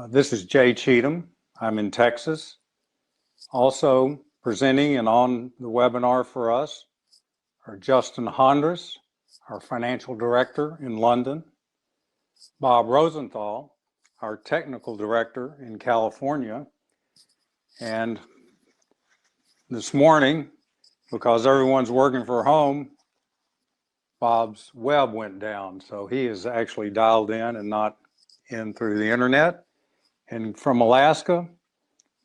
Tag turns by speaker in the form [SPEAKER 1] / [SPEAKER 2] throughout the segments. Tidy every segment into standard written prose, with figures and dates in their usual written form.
[SPEAKER 1] This is Jay Cheatham. I'm in Texas. Also presenting and on the webinar for us are Justin Hondras, our financial director in London, Bob Rosenthal, our technical director in California, and this morning, because everyone's working from home, Bob's web went down, so he is actually dialed in and not in through the internet. And from Alaska,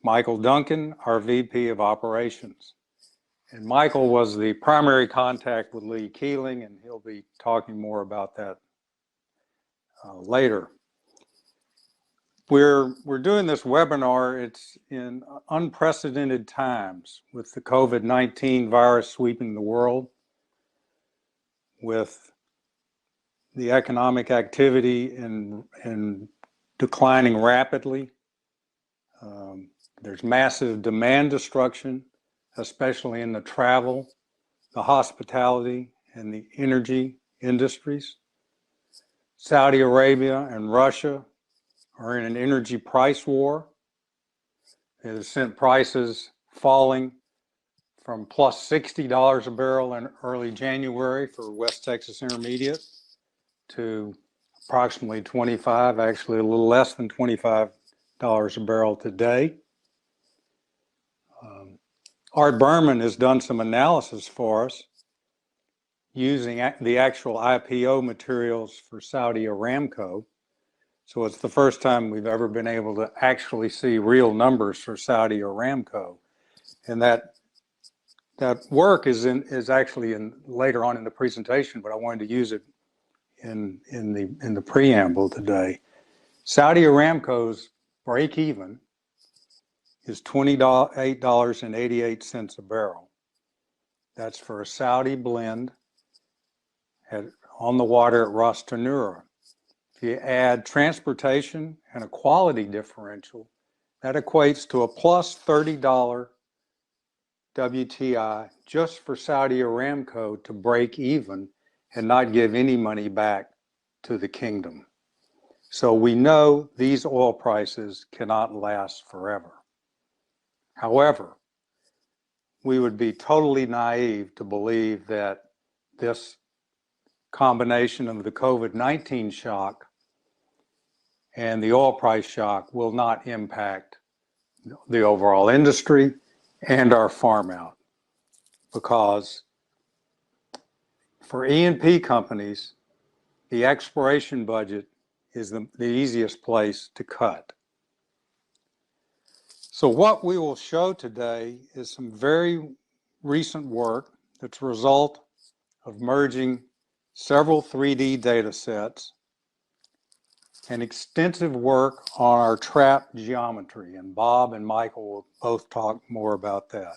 [SPEAKER 1] Michael Duncan, our VP of Operations. And Michael was the primary contact with Lee Keeling, and he'll be talking more about that later. We're doing this webinar. It's in unprecedented times with the COVID-19 virus sweeping the world, with the economic activity in declining rapidly. There's massive demand destruction, especially in the travel, the hospitality, and the energy industries. Saudi Arabia and Russia are in an energy price war. It has sent prices falling from plus $60 a barrel in early January for West Texas Intermediate to approximately 25, actually a little less than $25 a barrel today. Art Berman has done some analysis for us using the actual IPO materials for Saudi Aramco. So it's the first time we've ever been able to actually see real numbers for Saudi Aramco. And that work is actually later on in the presentation, but I wanted to use it in the preamble today. Saudi Aramco's break even is $28.88 a barrel. That's for a Saudi blend on the water at Ras Tanura. If you add transportation and a quality differential, that equates to a plus $30 WTI just for Saudi Aramco to break even and not give any money back to the kingdom. So we know these oil prices cannot last forever. However, we would be totally naive to believe that this combination of the COVID-19 shock and the oil price shock will not impact the overall industry and our farm out. Because for E&P companies, the exploration budget is the easiest place to cut. So what we will show today is some very recent work that's a result of merging several 3D data sets and extensive work on our trap geometry. And Bob and Michael will both talk more about that.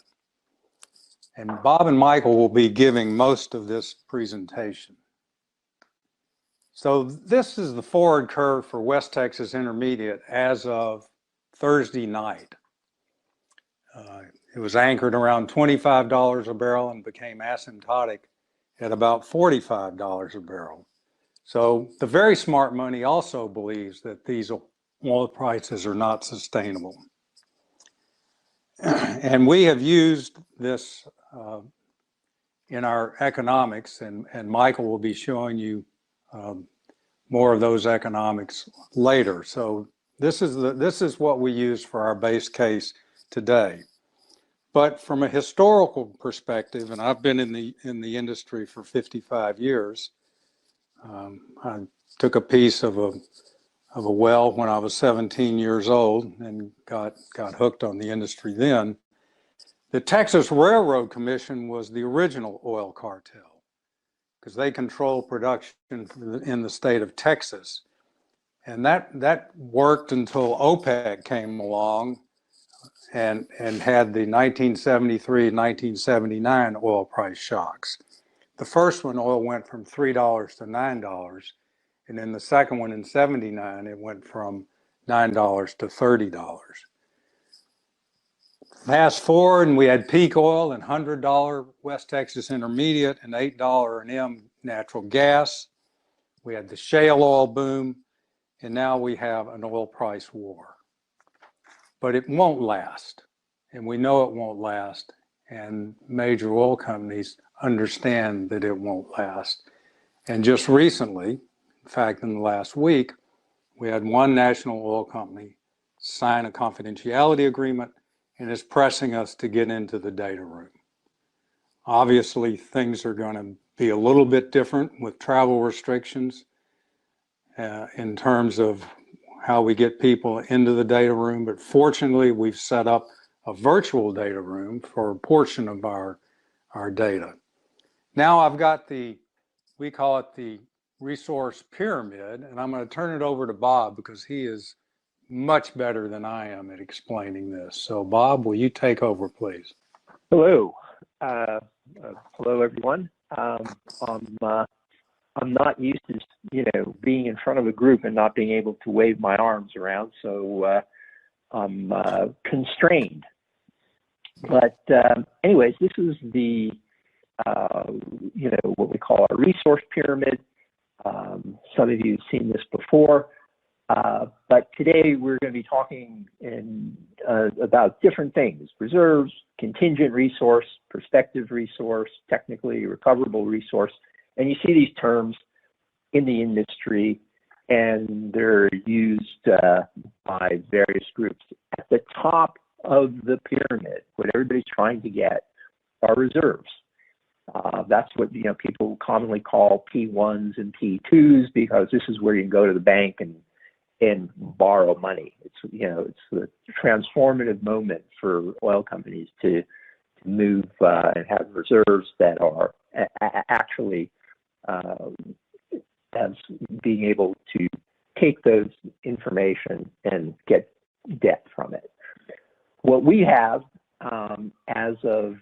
[SPEAKER 1] And Bob and Michael will be giving most of this presentation. So this is the forward curve for West Texas Intermediate as of Thursday night. It was anchored around $25 a barrel and became asymptotic at about $45 a barrel. So the very smart money also believes that these oil prices are not sustainable. And we have used this in our economics, and Michael will be showing you more of those economics later. So this is what we use for our base case today. But from a historical perspective, and I've been in the industry for 55 years, I took a piece of a well when I was 17 years old and got hooked on the industry then. The Texas Railroad Commission was the original oil cartel because they control production in the state of Texas. And that worked until OPEC came along and had the 1973 and 1979 oil price shocks. The first one, oil went from $3 to $9, and then the second one in 79, it went from $9 to $30. Fast forward, and we had peak oil and $100 West Texas Intermediate and $8 an M natural gas. We had the shale oil boom, and now we have an oil price war. But it won't last, and we know it won't last, and major oil companies understand that it won't last. And just recently, in fact, in the last week, we had one national oil company sign a confidentiality agreement and is pressing us to get into the data room. Obviously, things are going to be a little bit different with travel restrictions in terms of how we get people into the data room, but fortunately, we've set up a virtual data room for a portion of our data. Now I've got we call it the resource pyramid, and I'm going to turn it over to Bob because he is much better than I am at explaining this. So Bob, will you take over, please?
[SPEAKER 2] Hello. Hello, everyone. I'm not used to, being in front of a group and not being able to wave my arms around, so I'm constrained. But anyways, this is the, what we call a resource pyramid. Some of you have seen this before, but today we're going to be talking about different things: reserves, contingent resource, prospective resource, technically recoverable resource. And you see these terms in the industry, and they're used by various groups. At the top of the pyramid, what everybody's trying to get are reserves. That's what people commonly call P1s and P2s, because this is where you can go to the bank and borrow money. It's the transformative moment for oil companies to move and have reserves that are actually as being able to take those information and get debt from it. What we have as of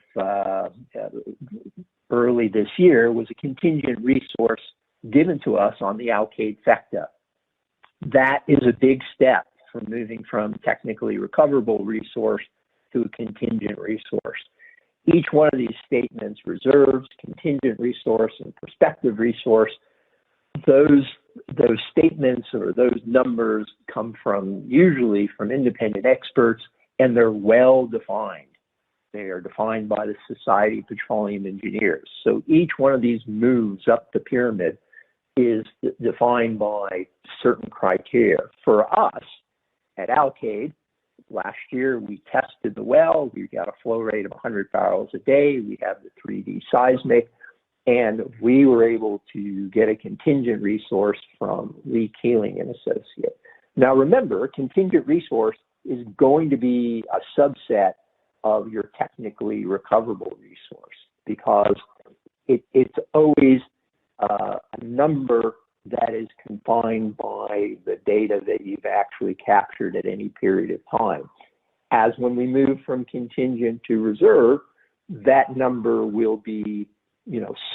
[SPEAKER 2] early this year was a contingent resource given to us on the Alkaid Theta. That is a big step from moving from technically recoverable resource to a contingent resource. Each one of these statements, reserves, contingent resource, and prospective resource, those statements or those numbers come usually from independent experts, and they're well defined. They are defined by the Society of Petroleum Engineers. So each one of these moves up the pyramid is defined by certain criteria. For us at Alkaid, last year we tested the well. We got a flow rate of 100 barrels a day. We have the 3D seismic, and we were able to get a contingent resource from Lee Keeling and Associate. Now remember, contingent resource is going to be a subset of your technically recoverable resource, because it's always a number that is confined by the data that you've actually captured at any period of time. As when we move from contingent to reserve, that number will be,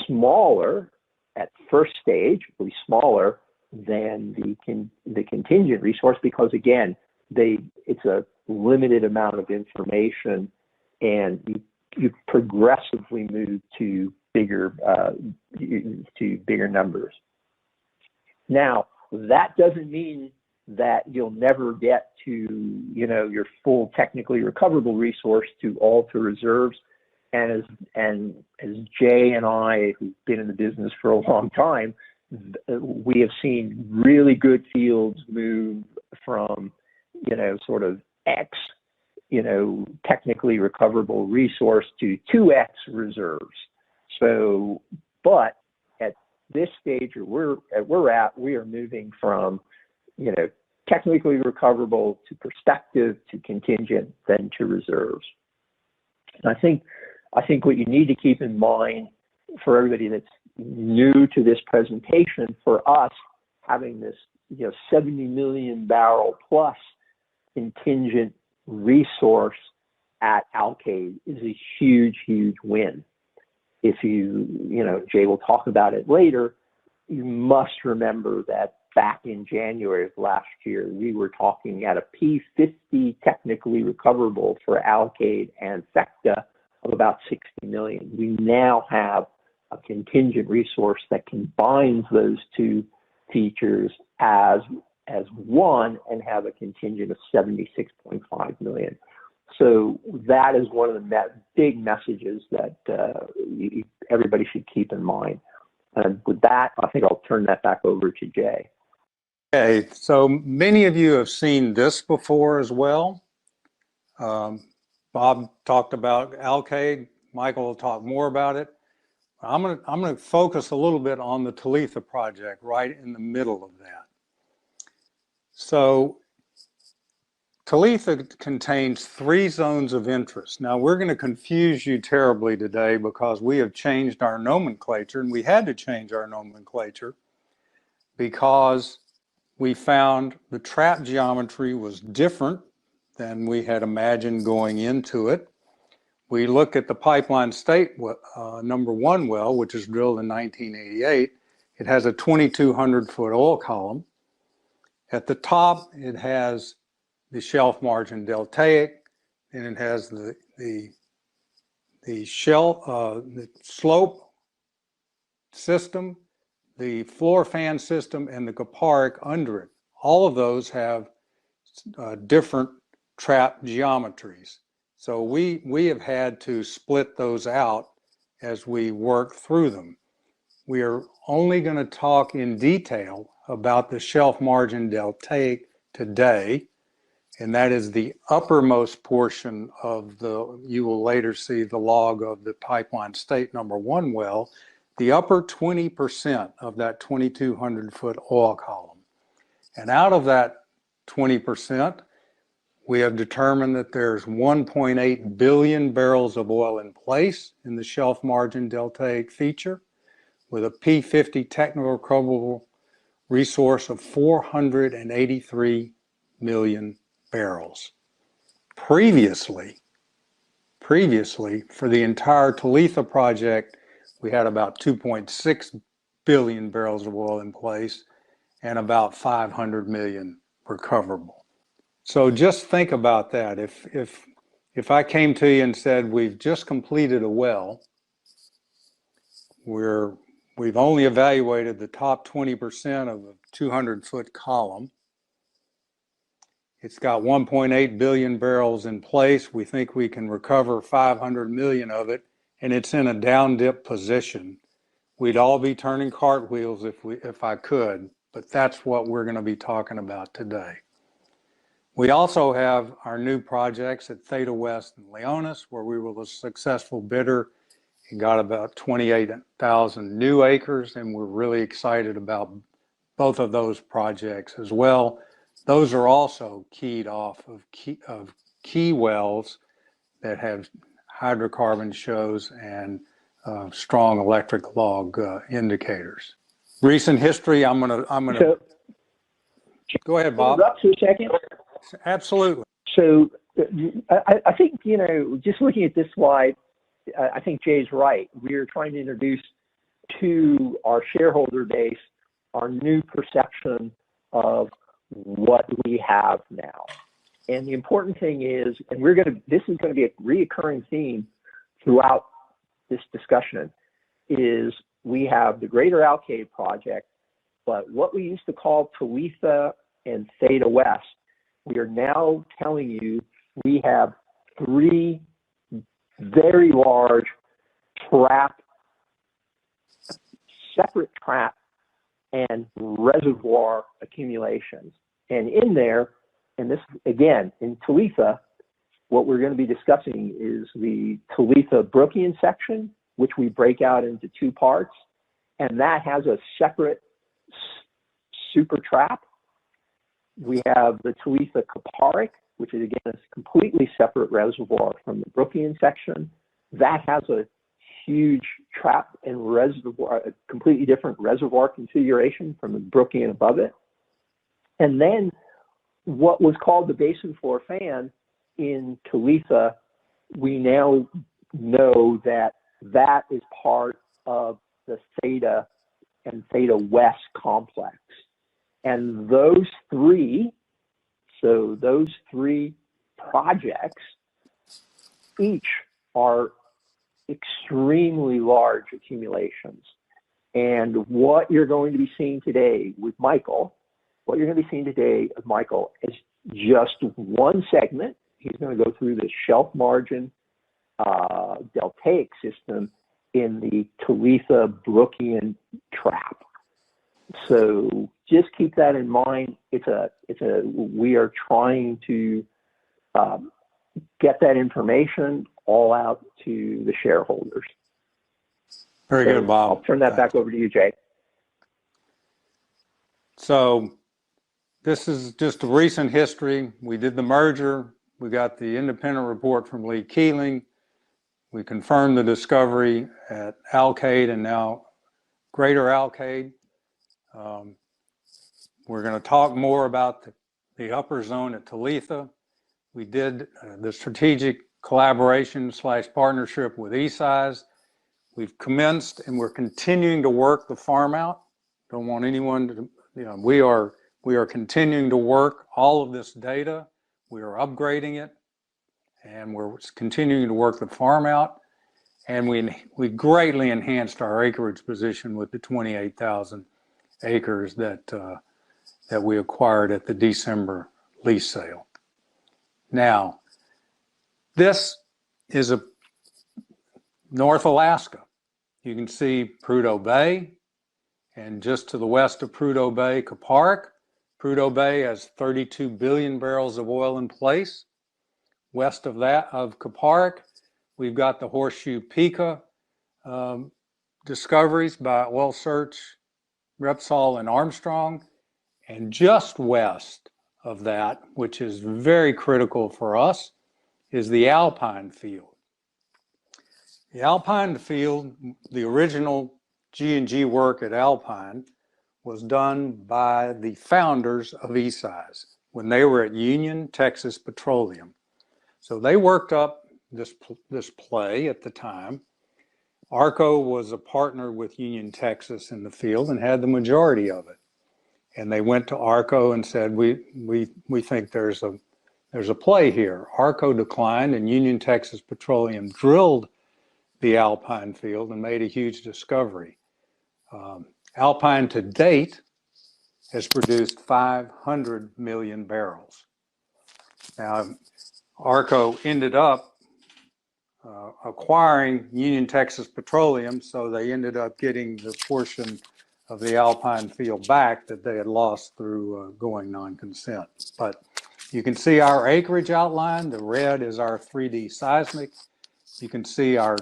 [SPEAKER 2] smaller at first stage, will be smaller than the contingent resource, because again, it's a limited amount of information, and you progressively move to bigger numbers. Now, that doesn't mean that you'll never get to, your full technically recoverable resource to all to reserves. And as Jay and I, who've been in the business for a long time, we have seen really good fields move from, sort of X, technically recoverable resource to 2X reserves. So, but at this stage where we're at, we are moving from, technically recoverable to prospective to contingent, then to reserves. And I think what you need to keep in mind for everybody that's new to this presentation, for us having this, 70 million barrel plus contingent resource at Alkaid is a huge, huge win. If Jay will talk about it later, you must remember that back in January of last year, we were talking at a P50 technically recoverable for Alkaid and Theta of about 60 million. We now have a contingent resource that combines those two features as as one and have a contingent of 76.5 million. So that is one of the big messages that everybody should keep in mind. And with that, I think I'll turn that back over to Jay.
[SPEAKER 1] Okay, so many of you have seen this before as well. Bob talked about Alkaid. Michael will talk more about it. I'm gonna focus a little bit on the Talitha project right in the middle of that. So Talitha contains 3 zones of interest. Now we're going to confuse you terribly today because we have changed our nomenclature, and we had to change our nomenclature because we found the trap geometry was different than we had imagined going into it. We looked at the Pipeline State number 1 well, which was drilled in 1988. It has a 2,200-foot oil column. At the top, it has the shelf margin deltaic, and it has the slope system, the floor fan system, and the Koparic under it. All of those have different trap geometries. So we have had to split those out as we work through them. We are only going to talk in detail about the shelf margin deltaic today, and that is the uppermost portion of you will later see the log of the Pipeline State number 1 well, the upper 20% of that 2,200-foot oil column. And out of that 20%, we have determined that there's 1.8 billion barrels of oil in place in the shelf margin deltaic feature, with a P50 technical recoverable resource of 483 million barrels. Previously, for the entire Talitha project, we had about 2.6 billion barrels of oil in place and about 500 million recoverable. So just think about that. If I came to you and said, we've just completed a well, we've only evaluated the top 20% of a 200-foot column. It's got 1.8 billion barrels in place. We think we can recover 500 million of it, and it's in a down dip position. We'd all be turning cartwheels if I could, but that's what we're going to be talking about today. We also have our new projects at Theta West and Leonis, where we were the successful bidder and got about 28,000 new acres, and we're really excited about both of those projects as well. Those are also keyed off of key wells that have hydrocarbon shows and strong electric log indicators. Recent history, I'm gonna go ahead, Bob.
[SPEAKER 2] Interrupt for a second.
[SPEAKER 1] Absolutely.
[SPEAKER 2] So I think, just looking at this slide, I think Jay's right. We're trying to introduce to our shareholder base our new perception of what we have now. And the important thing is, and this is going to be a reoccurring theme throughout this discussion, is we have the Greater Alkaid project, but what we used to call Talitha and Theta West, we are now telling you we have 3 very large separate trap and reservoir accumulations. And in there, and this again, in Talitha, what we're going to be discussing is the Talitha Brookian section, which we break out into 2 parts, and that has a separate super trap. We have the Talitha Koparic, which is again a completely separate reservoir from the Brookian section. That has a huge trap and reservoir, a completely different reservoir configuration from the Brookian above it. And then what was called the basin floor fan in Talitha, we now know that that is part of the Theta and Theta West complex. And those 3 projects, each are extremely large accumulations. And what you're going to be seeing today with Michael, what you're going to be seeing today of Michael is just one segment. He's going to go through the shelf margin deltaic system in the Talitha Brookian trap. So just keep that in mind. We are trying to get that information all out to the shareholders.
[SPEAKER 1] Very good, Bob.
[SPEAKER 2] I'll turn that back over to you, Jay.
[SPEAKER 1] So this is just a recent history. We did the merger. We got the independent report from Lee Keeling. We confirmed the discovery at Alkaid and now Greater Alkaid. We're going to talk more about the upper zone at Talitha. We did the strategic collaboration / partnership with eSeis. We've commenced and we're continuing to work the farm out. Don't want anyone to, we are continuing to work all of this data. We are upgrading it and we're continuing to work the farm out. And we greatly enhanced our acreage position with the 28,000 acres that we acquired at the December lease sale. Now, this is a North Alaska. You can see Prudhoe Bay, and just to the west of Prudhoe Bay, Kuparuk. Prudhoe Bay has 32 billion barrels of oil in place. West of that, of Kuparuk, we've got the Horseshoe Pika discoveries by Oil Search, Repsol, and Armstrong. And just west of that, which is very critical for us, is the Alpine field. The Alpine field, the original G&G work at Alpine was done by the founders of eSeis when they were at Union Texas Petroleum. So they worked up this play at the time. ARCO was a partner with Union Texas in the field and had the majority of it. And they went to ARCO and said, we think there's a play here. ARCO declined and Union Texas Petroleum drilled the Alpine field and made a huge discovery. Alpine to date has produced 500 million barrels. Now, ARCO ended up acquiring Union Texas Petroleum, so they ended up getting the portion of the Alpine field back that they had lost through going non-consent. But you can see our acreage outline. The red is our 3D seismic. You can see our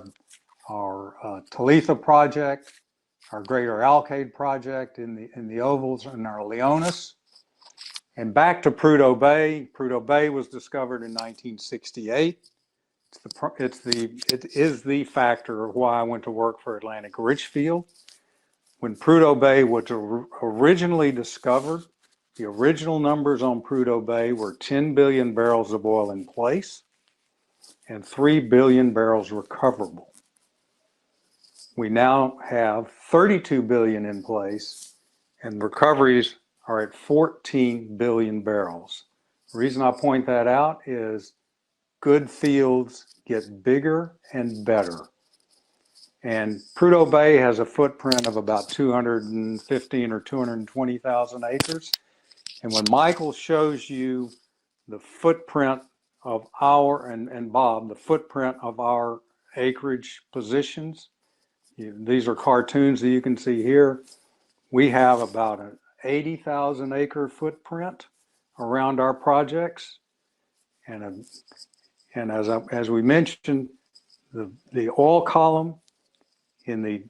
[SPEAKER 1] Talitha project, our Greater Alkaid project in the ovals, and our Leonis. And back to Prudhoe Bay. Prudhoe Bay was discovered in 1968. It is the factor of why I went to work for Atlantic Richfield. When Prudhoe Bay was originally discovered, the original numbers on Prudhoe Bay were 10 billion barrels of oil in place and 3 billion barrels recoverable. We now have 32 billion in place and recoveries are at 14 billion barrels. The reason I point that out is good fields get bigger and better. And Prudhoe Bay has a footprint of about 215 or 220,000 acres. And when Michael shows you the footprint of and Bob, the footprint of our acreage positions, these are cartoons that you can see here. We have about an 80,000 acre footprint around our projects. And as we mentioned, the oil column in the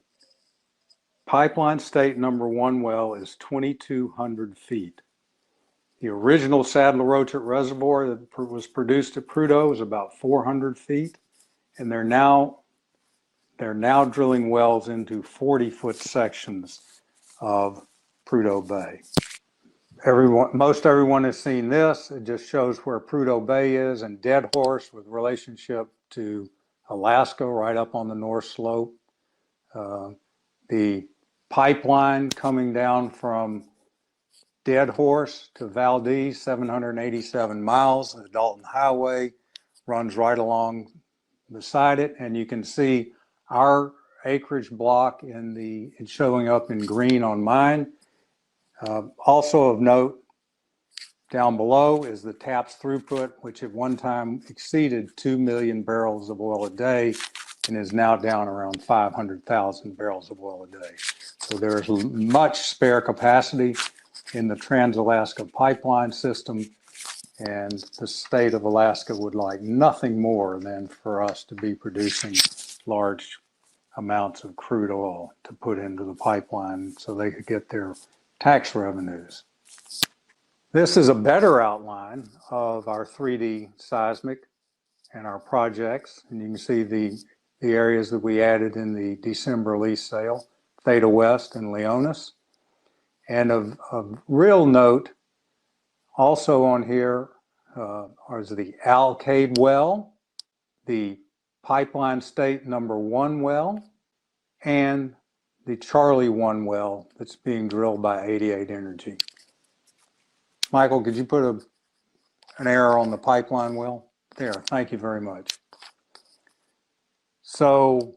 [SPEAKER 1] pipeline state number 1 well is 2,200 feet. The original Saddle Roachet reservoir that was produced at Prudhoe is about 400 feet, and they're now drilling wells into 40-foot sections of Prudhoe Bay. Most everyone has seen this. It just shows where Prudhoe Bay is and Dead Horse with relationship to Alaska right up on the north slope. The pipeline coming down from Dead Horse to Valdez, 787 miles. The Dalton Highway runs right along beside it, and you can see our acreage block it's showing up in green on mine. Also of note, Down below is the TAPS throughput, which at one time exceeded 2 million barrels of oil a day and is now down around 500,000 barrels of oil a day. So there's much spare capacity in the Trans-Alaska pipeline system, and the state of Alaska would like nothing more than for us to be producing large amounts of crude oil to put into the pipeline so they could get their tax revenues. This is a better outline of our 3D seismic and our projects, and you can see the areas that we added in the December lease sale, Theta West and Leonis. And of real note, also on here is the Alkaid well, the Pipeline State #1 well, and the Charlie 1 well that's being drilled by 88 Energy. Michael, could you put an arrow on the pipeline well? There, thank you very much. So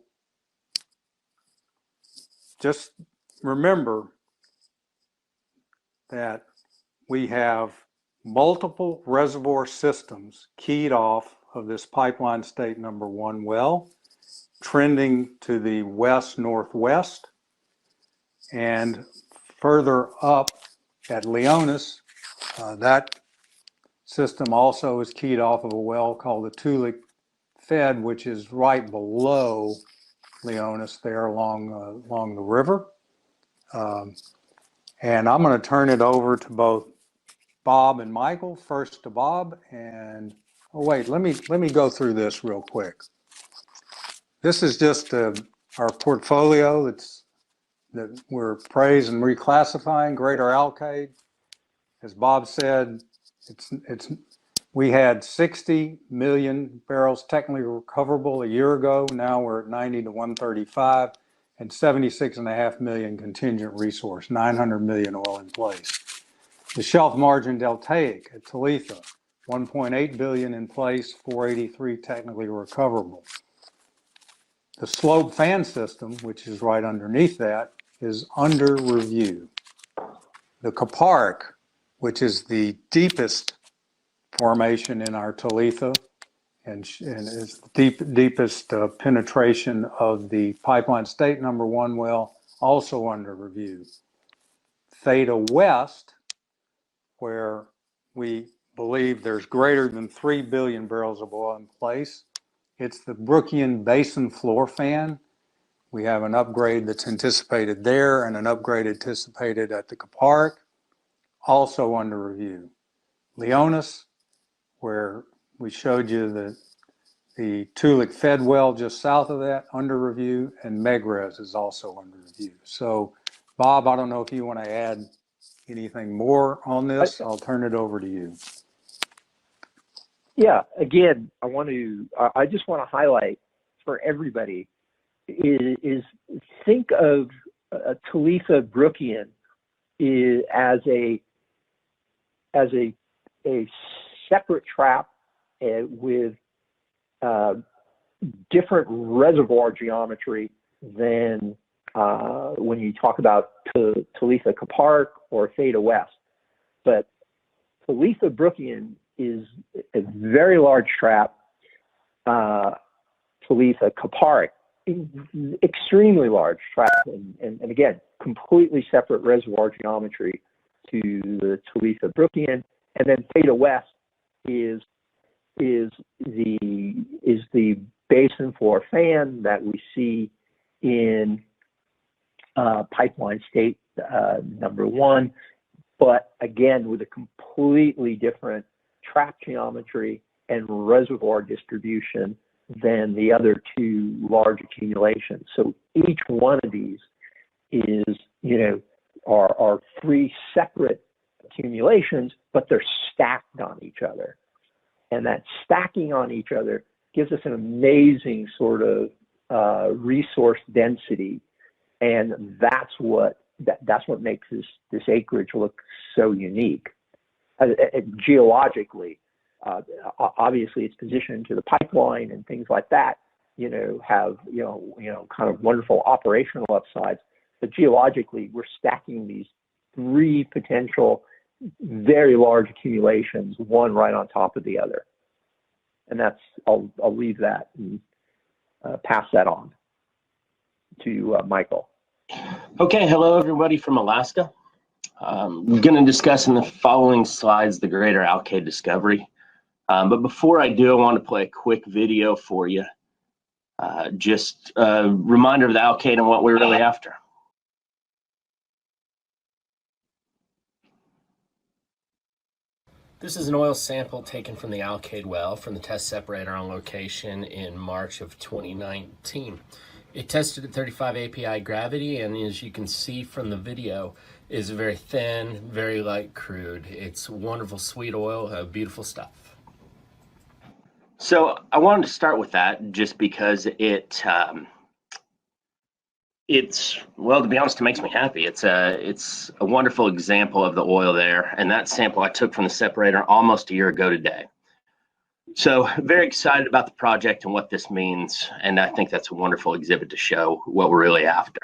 [SPEAKER 1] just remember that we have multiple reservoir systems keyed off of this Pipeline State #1 well, trending to the west-northwest, and further up at Leonis, that system also is keyed off of a well called the Tulik Fed, which is right below Leonis there along the river. And I'm going to turn it over to both Bob and Michael. First to Bob, and oh wait, let me go through this real quick. This is just our portfolio that we're appraising and reclassifying. Greater Alkaid, as Bob said, we had 60 million barrels technically recoverable a year ago. Now we're at 90 to 135, and 76.5 million contingent resource, 900 million oil in place. The shelf margin deltaic at Talitha, 1.8 billion in place, 483 technically recoverable. The slope fan system, which is right underneath that, is under review. The Kaparic, which is the deepest formation in our Talitha and is the deepest penetration of the Pipeline State #1 well, also under review. Theta West, where we believe there's greater than 3 billion barrels of oil in place. It's the Brookian Basin floor fan. We have an upgrade that's anticipated there and an upgrade anticipated at the Kaparic, also under review. Leonis, where we showed you the Tulik Fed well just south of that, under review, and Megrez is also under review. So, Bob, I don't know if you want to add anything more on this. I'll turn it over to you.
[SPEAKER 2] Yeah, again, I just want to highlight for everybody is think of Talitha Brookian as a separate trap with different reservoir geometry than when you talk about Talitha Kaparic or Theta West. But Talitha Brookian is a very large trap. Talitha Kaparic, extremely large trap, and again, completely separate reservoir geometry to the Talitha Brookian. And then Theta West is the basin floor fan that we see in Pipeline State #1, but again with a completely different trap geometry and reservoir distribution than the other two large accumulations. So each one of these is, are three separate accumulations, but they're stacked on each other. And that stacking on each other gives us an amazing sort of resource density. And that's what makes this acreage look so unique. Geologically, obviously it's positioned to the pipeline and things like that, have, kind of wonderful operational upsides. But geologically, we're stacking these three potential, very large accumulations, one right on top of the other. And that's, I'll leave that and pass that on to Michael.
[SPEAKER 3] Okay, hello everybody from Alaska. I'm going to discuss in the following slides the Greater Alkaid discovery. But before I do, I want to play a quick video for you. Just a reminder of the Alkaid and what we're really after. This is an oil sample taken from the Alkaid well from the test separator on location in March of 2019. It tested at 35 API gravity, and as you can see from the video, is very thin, very light crude. It's wonderful sweet oil, beautiful stuff. So I wanted to start with that just because it's, well, to be honest, it makes me happy. It's a wonderful example of the oil there, and that sample I took from the separator almost a year ago today. So very excited about the project and what this means, and I think that's a wonderful exhibit to show what we're really after.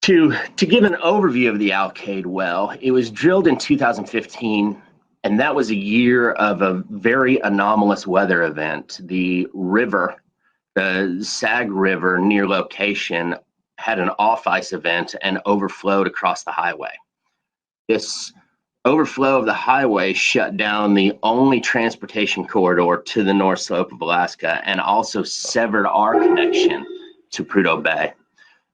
[SPEAKER 3] To give an overview of the Alkaid well, it was drilled in 2015, and that was a year of a very anomalous weather event. The river, the Sag River near location, had an off-ice event and overflowed across the highway. This overflow of the highway shut down the only transportation corridor to the north slope of Alaska and also severed our connection to Prudhoe Bay.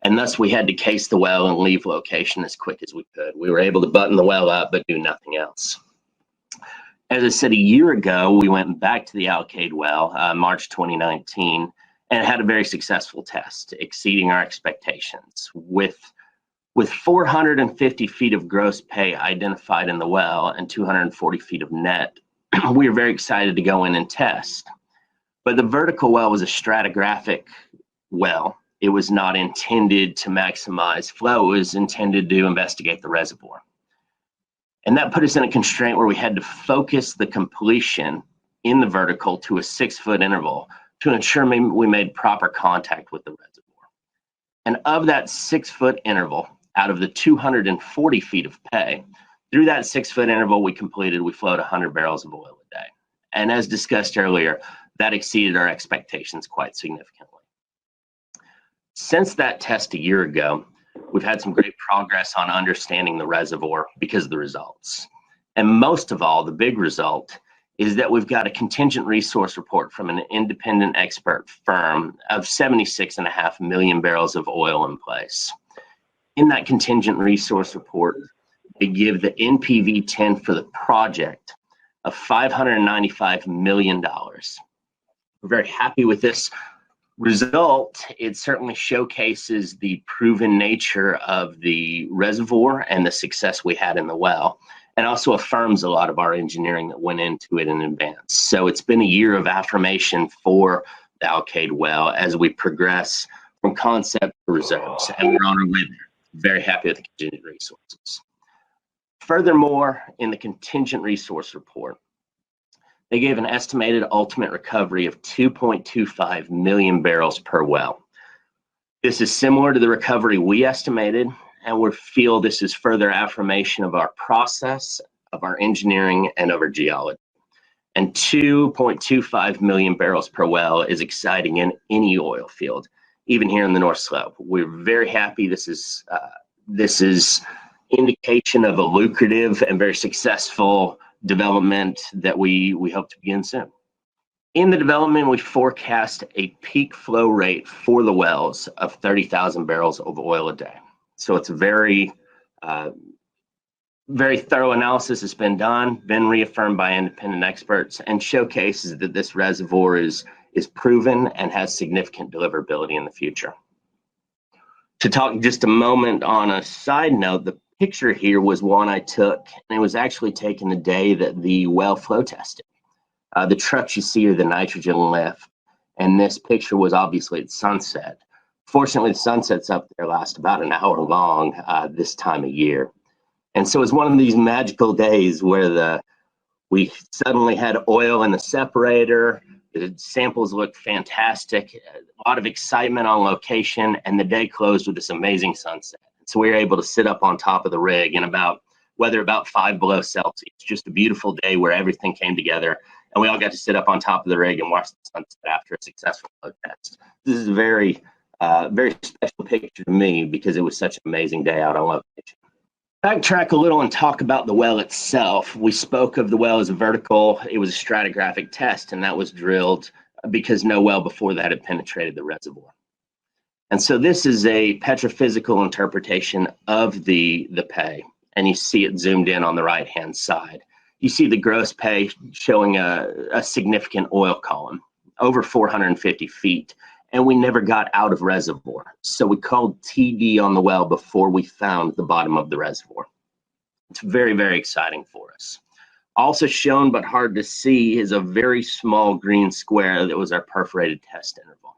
[SPEAKER 3] And thus we had to case the well and leave location as quick as we could. We were able to button the well up but do nothing else. As I said, a year ago, we went back to the Alkaid well, March 2019, and had a very successful test, exceeding our expectations. With 450 feet of gross pay identified in the well and 240 feet of net, we were very excited to go in and test. But the vertical well was a stratigraphic well. It was not intended to maximize flow. It was intended to investigate the reservoir. And that put us in a constraint where we had to focus the completion in the vertical to a 6-foot interval to ensure we made proper contact with the reservoir. And of that 6-foot interval, out of the 240 feet of pay, through that 6-foot interval we flowed 100 barrels of oil a day. And as discussed earlier, that exceeded our expectations quite significantly. Since that test a year ago, we've had some great progress on understanding the reservoir because of the results. And most of all, the big result is that we've got a contingent resource report from an independent expert firm of 76.5 million barrels of oil in place. In that contingent resource report, they give the NPV10 for the project of $595 million. We're very happy with this result. It certainly showcases the proven nature of the reservoir and the success we had in the well, and also affirms a lot of our engineering that went into it in advance. So it's been a year of affirmation for the Alkaid well as we progress from concept to reserves, and we're on our way there. Very happy with the contingent resources. Furthermore, in the contingent resource report, they gave an estimated ultimate recovery of 2.25 million barrels per well. This is similar to the recovery we estimated, and we feel this is further affirmation of our process, of our engineering, and of our geology. And 2.25 million barrels per well is exciting in any oil field, even here in the North Slope. We're very happy. This is indication of a lucrative and very successful development that we hope to begin soon. In the development, we forecast a peak flow rate for the wells of 30,000 barrels of oil a day. So it's a very thorough analysis has been done, been reaffirmed by independent experts, and showcases that this reservoir is proven and has significant deliverability in the future. To talk just a moment on a side note, the picture here was one I took, and it was actually taken the day that the well flow tested. The trucks you see are the nitrogen lift, and this picture was obviously at sunset. Fortunately, the sunsets up there last about an hour long this time of year. And so it's one of these magical days where we suddenly had oil in the separator, the samples looked fantastic, a lot of excitement on location, and the day closed with this amazing sunset. So we were able to sit up on top of the rig in about weather about 5 below Celsius. Just a beautiful day where everything came together, and we all got to sit up on top of the rig and watch the sunset after a successful load test. This is a very special picture to me because it was such an amazing day out on location. Backtrack a little and talk about the well itself. We spoke of the well as a vertical. It was a stratigraphic test, and that was drilled because no well before that had penetrated the reservoir. And so this is a petrophysical interpretation of the pay, and you see it zoomed in on the right-hand side. You see the gross pay showing a significant oil column, over 450 feet, and we never got out of reservoir. So we called TD on the well before we found the bottom of the reservoir. It's very, very exciting for us. Also shown but hard to see is a very small green square that was our perforated test interval.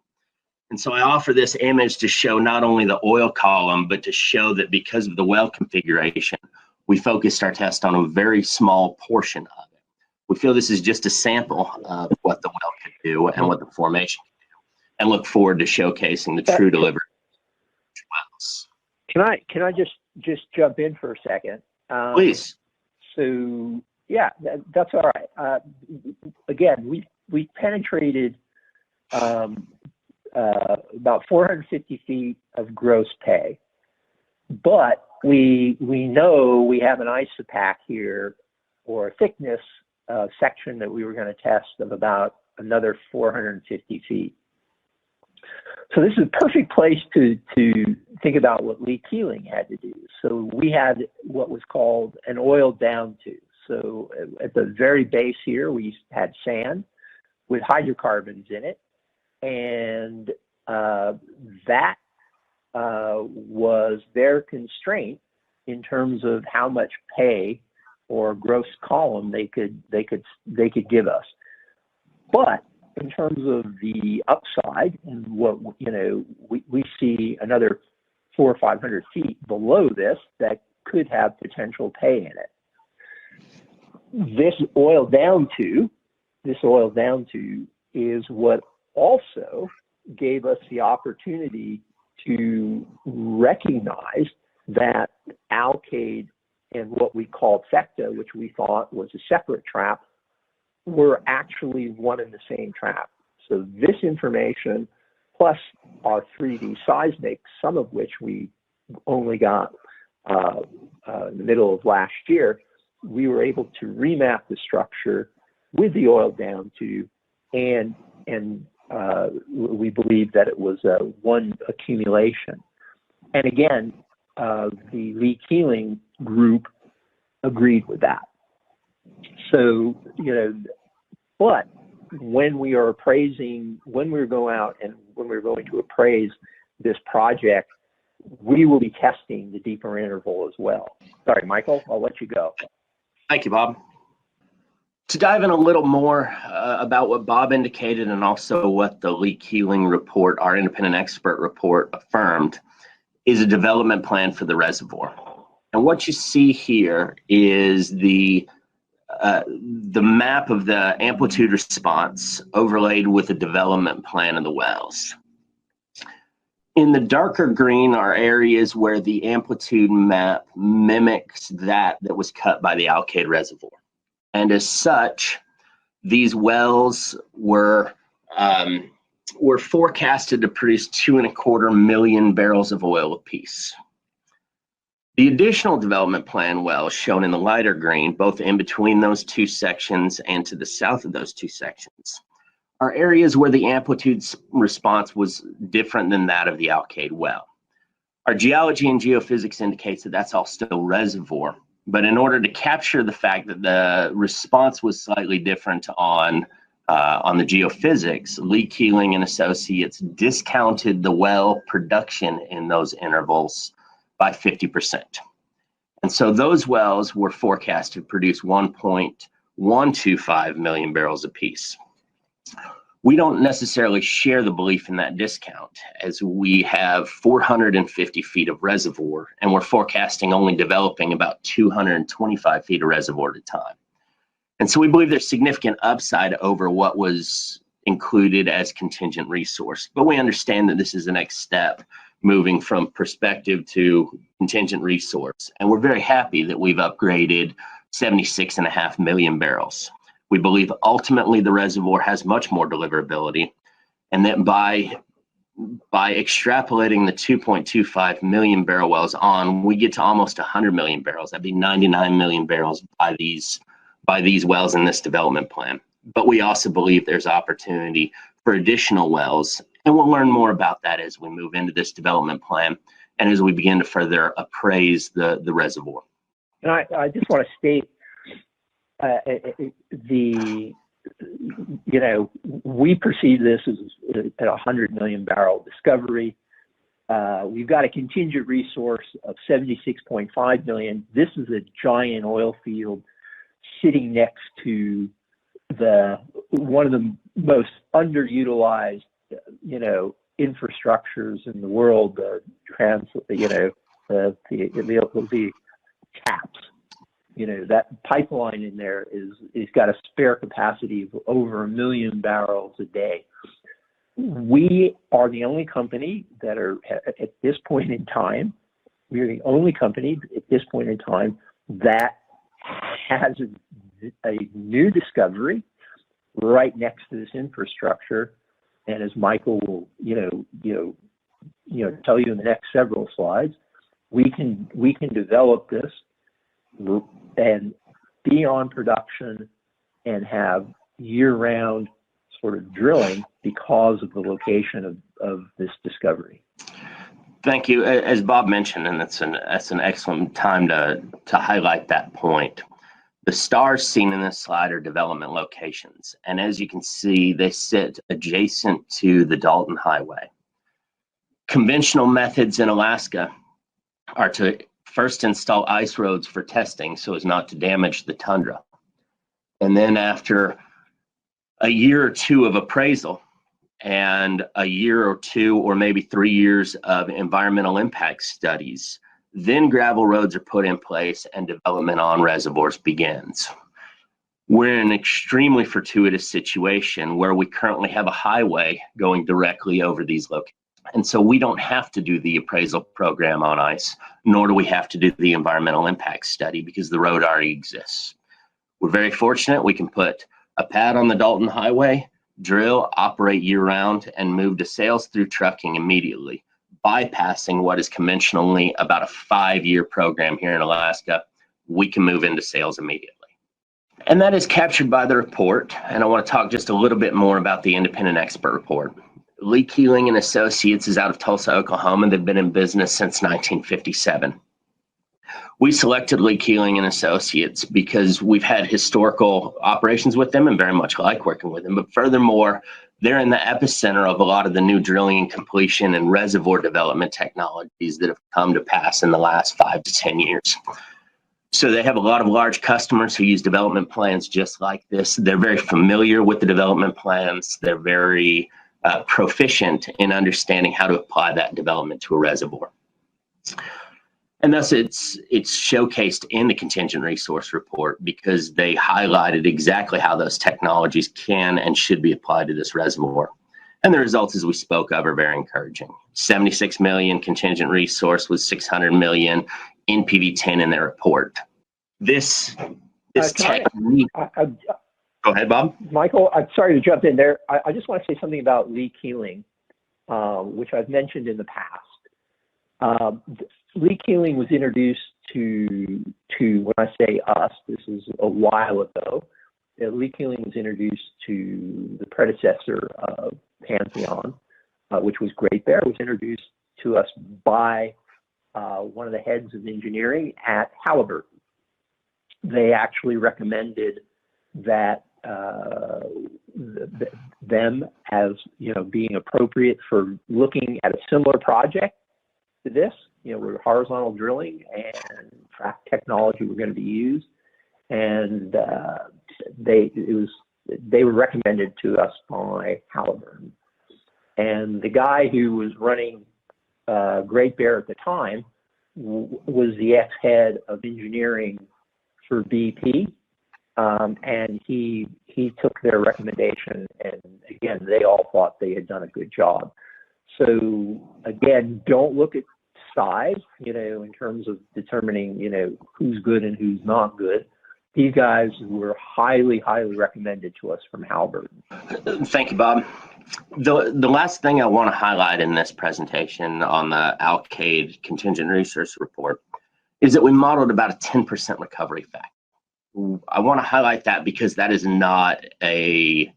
[SPEAKER 3] And so I offer this image to show not only the oil column, but to show that because of the well configuration, we focused our test on a very small portion of it. We feel this is just a sample of what the well could do and what the formation could do, and look forward to showcasing the true delivery wells.
[SPEAKER 2] Can I just jump in for a second?
[SPEAKER 3] Please.
[SPEAKER 2] So yeah, that's all right. Again, we penetrated about 450 feet of gross pay, but we know we have an isopack here, or a thickness section that we were going to test of about another 450 feet. So this is a perfect place to think about what Lee Keeling had to do. So we had what was called an oil down to. So at the very base here, we had sand with hydrocarbons in it. And that was their constraint in terms of how much pay or gross column they could give us. But in terms of the upside, and what we see another 400 or 500 feet below this that could have potential pay in it. This oil down to is what also gave us the opportunity to recognize that Alkaid and what we called Theta, which we thought was a separate trap, were actually one and the same trap. So this information, plus our 3D seismic, some of which we only got in the middle of last year, we were able to remap the structure with the oil down to, and we believe that it was one accumulation. And again, the Lee Keeling group agreed with that. So, but when we are appraising, when we're going out and when we're going to appraise this project, we will be testing the deeper interval as well. Sorry, Michael, I'll let you go.
[SPEAKER 3] Thank you, Bob. To dive in a little more about what Bob indicated and also what the Lee Keeling report, our independent expert report, affirmed, is a development plan for the reservoir. And what you see here is the map of the amplitude response overlaid with a development plan of the wells. In the darker green are areas where the amplitude map mimics that was cut by the Alkaid reservoir. And as such, these wells were forecasted to produce 2.25 million barrels of oil apiece. The additional development plan wells shown in the lighter green, both in between those two sections and to the south of those two sections, are areas where the amplitude response was different than that of the Alkaid well. Our geology and geophysics indicates that that's all still reservoir, but in order to capture the fact that the response was slightly different on the geophysics, Lee Keeling and Associates discounted the well production in those intervals by 50%. And so those wells were forecast to produce 1.125 million barrels apiece. We don't necessarily share the belief in that discount, as we have 450 feet of reservoir and we're forecasting only developing about 225 feet of reservoir at a time. And so we believe there's significant upside over what was included as contingent resource, but we understand that this is the next step moving from prospective to contingent resource. And we're very happy that we've upgraded 76.5 million barrels. We believe ultimately the reservoir has much more deliverability, and that by extrapolating the 2.25 million barrel wells on, we get to almost 100 million barrels. That'd be 99 million barrels by these wells in this development plan. But we also believe there's opportunity for additional wells, and we'll learn more about that as we move into this development plan and as we begin to further appraise the reservoir.
[SPEAKER 2] And I just want to state we perceive this as a 100 million barrel discovery. We've got a contingent resource of 76.5 million. This is a giant oil field sitting next to one of the most underutilized, infrastructures in the world, the taps. That pipeline in there is got a spare capacity of over 1 million barrels a day. We are the only company that are at this point in time. We're the only company at this point in time that has a new discovery right next to this infrastructure. And as Michael will, tell you in the next several slides, we can develop this and be on production and have year-round sort of drilling because of the location of this discovery.
[SPEAKER 3] Thank you. As Bob mentioned, and that's an excellent time to highlight that point. The stars seen in this slide are development locations, and as you can see, they sit adjacent to the Dalton Highway. Conventional methods in Alaska are to first install ice roads for testing so as not to damage the tundra. And then after a year or two of appraisal and a year or two or maybe 3 years of environmental impact studies, then gravel roads are put in place and development on reservoirs begins. We're in an extremely fortuitous situation where we currently have a highway going directly over these locations. And so we don't have to do the appraisal program on ice, nor do we have to do the environmental impact study because the road already exists. We're very fortunate. We can put a pad on the Dalton Highway, drill, operate year-round, and move to sales through trucking immediately, bypassing what is conventionally about a 5-year program here in Alaska. We can move into sales immediately. And that is captured by the report. And I want to talk just a little bit more about the independent expert report. Lee Keeling and Associates is out of Tulsa, Oklahoma. They've been in business since 1957. We selected Lee Keeling and Associates because we've had historical operations with them and very much like working with them. But furthermore, they're in the epicenter of a lot of the new drilling and completion and reservoir development technologies that have come to pass in the last 5 to 10 years. So they have a lot of large customers who use development plans just like this. They're very familiar with the development plans. They're very proficient in understanding how to apply that development to a reservoir. And thus it's showcased in the contingent resource report because they highlighted exactly how those technologies can and should be applied to this reservoir. And the results, as we spoke of, are very encouraging. 76 million contingent resource with 600 million NPV10 in their report. This technique. Go ahead, Bob.
[SPEAKER 2] Michael, I'm sorry to jump in there. I just want to say something about Lee Keeling, which I've mentioned in the past. Lee Keeling was introduced to when I say us, this is a while ago. Lee Keeling was introduced to the predecessor of Pantheon, which was Great Bear, was introduced to us by one of the heads of engineering at Halliburton. They actually recommended that them as being appropriate for looking at a similar project to this, where horizontal drilling and frac technology were going to be used, and they were recommended to us by Halliburton. And the guy who was running Great Bear at the time was the ex-head of engineering for BP. And he took their recommendation, and again, they all thought they had done a good job. So again, don't look at size, in terms of determining, who's good and who's not good. These guys were highly, highly recommended to us from Halliburton.
[SPEAKER 3] Thank you, Bob. The last thing I want to highlight in this presentation on the Alkaid Contingent Resource Report is that we modeled about a 10% recovery factor. I want to highlight that because that is not a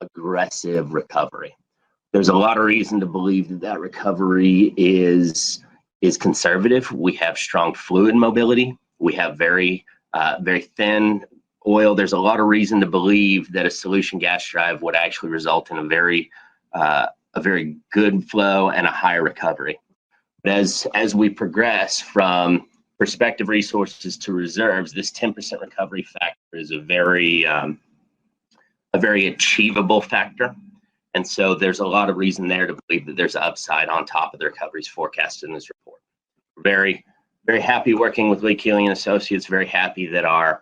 [SPEAKER 3] aggressive recovery. There's a lot of reason to believe that that recovery is conservative. We have strong fluid mobility. We have very thin oil. There's a lot of reason to believe that a solution gas drive would actually result in a very good flow and a higher recovery. But as we progress from prospective resources to reserves, this 10% recovery factor is a very achievable factor. And so there's a lot of reason there to believe that there's upside on top of the recoveries forecasted in this report. We're very, very happy working with Lee Keeling and Associates, very happy that our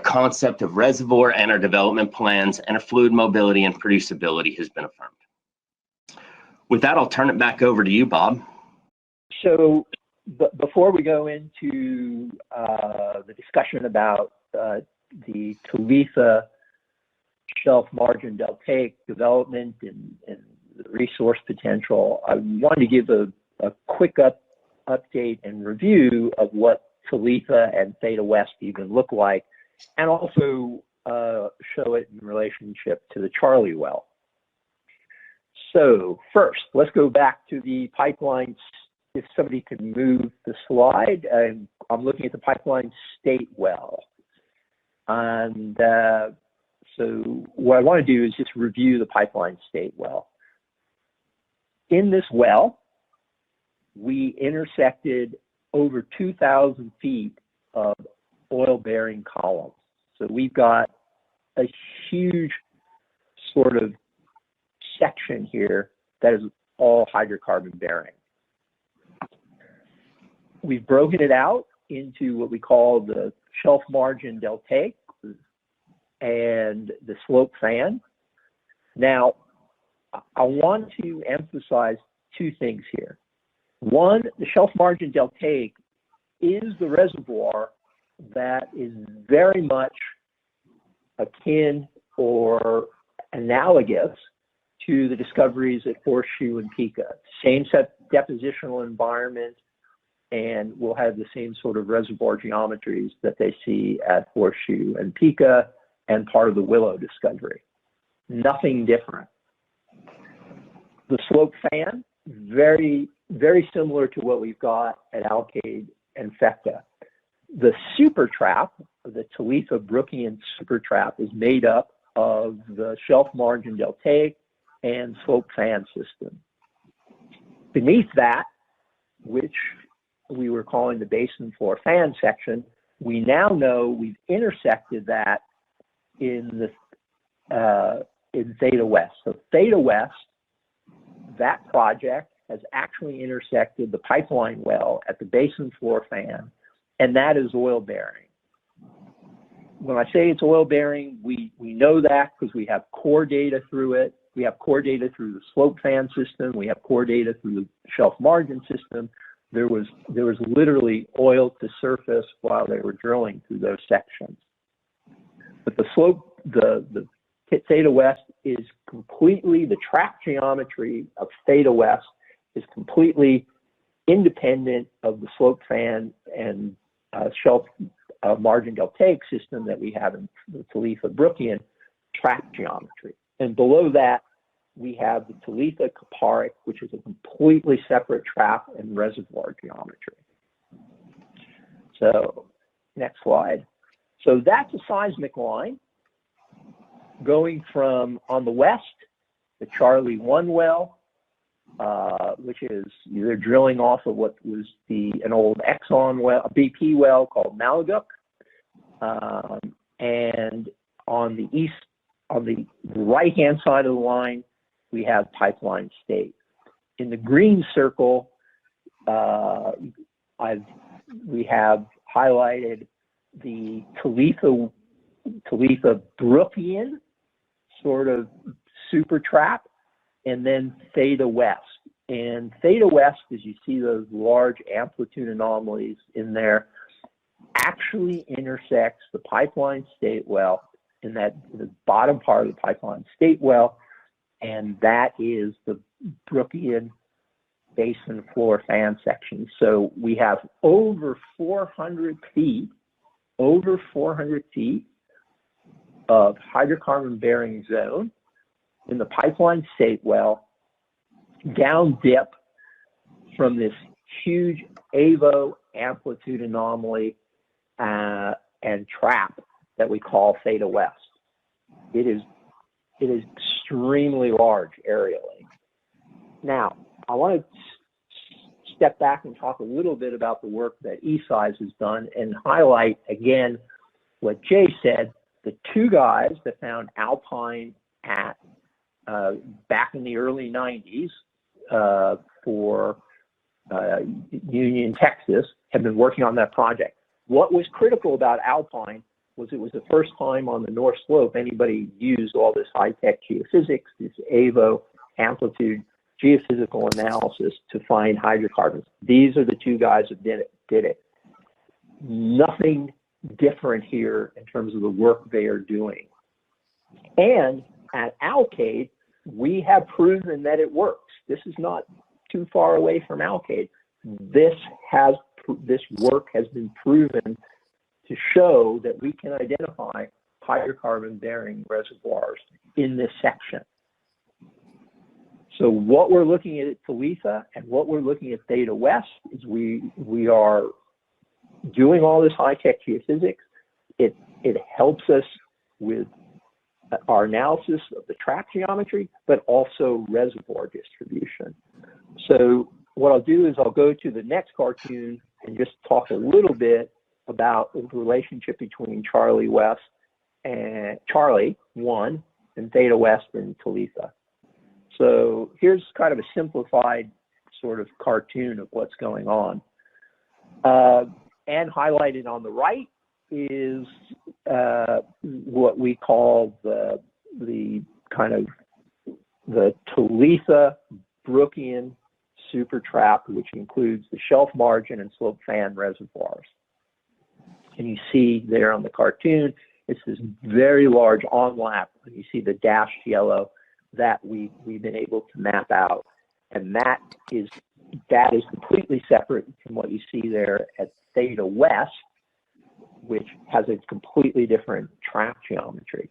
[SPEAKER 3] concept of reservoir and our development plans and our fluid mobility and producibility has been affirmed. With that, I'll turn it back over to you, Bob.
[SPEAKER 2] So before we go into the discussion about the Talitha shelf margin deltaic development and the resource potential, I wanted to give a quick update and review of what Talitha and Theta West even look like, and also show it in relationship to the Charlie well. So first, let's go back to the pipeline. If somebody can move the slide, I'm looking at the pipeline state well. And so what I want to do is just review the pipeline state well. In this well, we intersected over 2,000 feet of oil-bearing columns. So we've got a huge sort of section here that is all hydrocarbon bearing. We've broken it out into what we call the shelf margin deltaic and the slope fan. Now, I want to emphasize two things here. One, the shelf margin deltaic is the reservoir that is very much akin or analogous to the discoveries at Horseshoe and Pica. Same set depositional environment, and we'll have the same sort of reservoir geometries that they see at Horseshoe and Pica and part of the Willow discovery. Nothing different. The slope fan, very, very similar to what we've got at Alkaid and Theta. The super trap, the Talitha Brookian super trap, is made up of the shelf margin deltaic and slope fan system. Beneath that, which we were calling the basin floor fan section, we now know we've intersected that in Theta West. So Theta West, that project has actually intersected the pipeline well at the basin floor fan, and that is oil bearing. When I say it's oil bearing, we know that because we have core data through it. We have core data through the slope fan system. We have core data through the shelf margin system. There was literally oil to surface while they were drilling through those sections. But the Theta West is completely, the trap geometry of Theta West is completely independent of the slope fan and shelf margin deltaic system that we have in the Talitha Brookian trap geometry. And below that, we have the Talitha Kaparic, which is a completely separate trap and reservoir geometry. So next slide. So that's a seismic line going from, on the west, the Charlie 1 well, which is either drilling off of what was an old Exxon well, a BP well called Malaguk. And on the east, on the right-hand side of the line, we have pipeline state. In the green circle, we have highlighted the Talitha Brookian sort of super trap, and then Theta West. And theta west, as you see those large amplitude anomalies in there, actually intersects the pipeline state well in that the bottom part of the pipeline state well, and that is the Brookian basin floor fan section. So we have over 400 feet of hydrocarbon bearing zone in the pipeline state well, down dip from this huge AVO amplitude anomaly and trap that we call theta west. It is extremely large aerially. Now, I want to step back and talk a little bit about the work that eSeis has done and highlight again what Jay said. The two guys that found Alpine at back in the early 90s for Union, Texas, have been working on that project. What was critical about Alpine was it was the first time on the North Slope anybody used all this high-tech geophysics, this AVO amplitude geophysical analysis to find hydrocarbons. These are the two guys that did it. Nothing different here in terms of the work they are doing. And at Alkaid, we have proven that it works. This is not too far away from Alkaid. This work has been proven to show that we can identify hydrocarbon-bearing reservoirs in this section. So what we're looking at Talitha and what we're looking at theta west is we are doing all this high-tech geophysics. It helps us with our analysis of the trap geometry, but also reservoir distribution. So what I'll do is I'll go to the next cartoon and just talk a little bit about the relationship between Charlie West and Charlie 1 and theta west and Talitha. So here's kind of a simplified sort of cartoon of what's going on. And highlighted on the right is what we call the kind of the Talitha Brookian super trap, which includes the shelf margin and slope fan reservoirs. And you see there on the cartoon, it's this very large onlap. You see the dashed yellow that we've been able to map out, and that is completely separate from what you see there at theta west, which has a completely different trap geometry.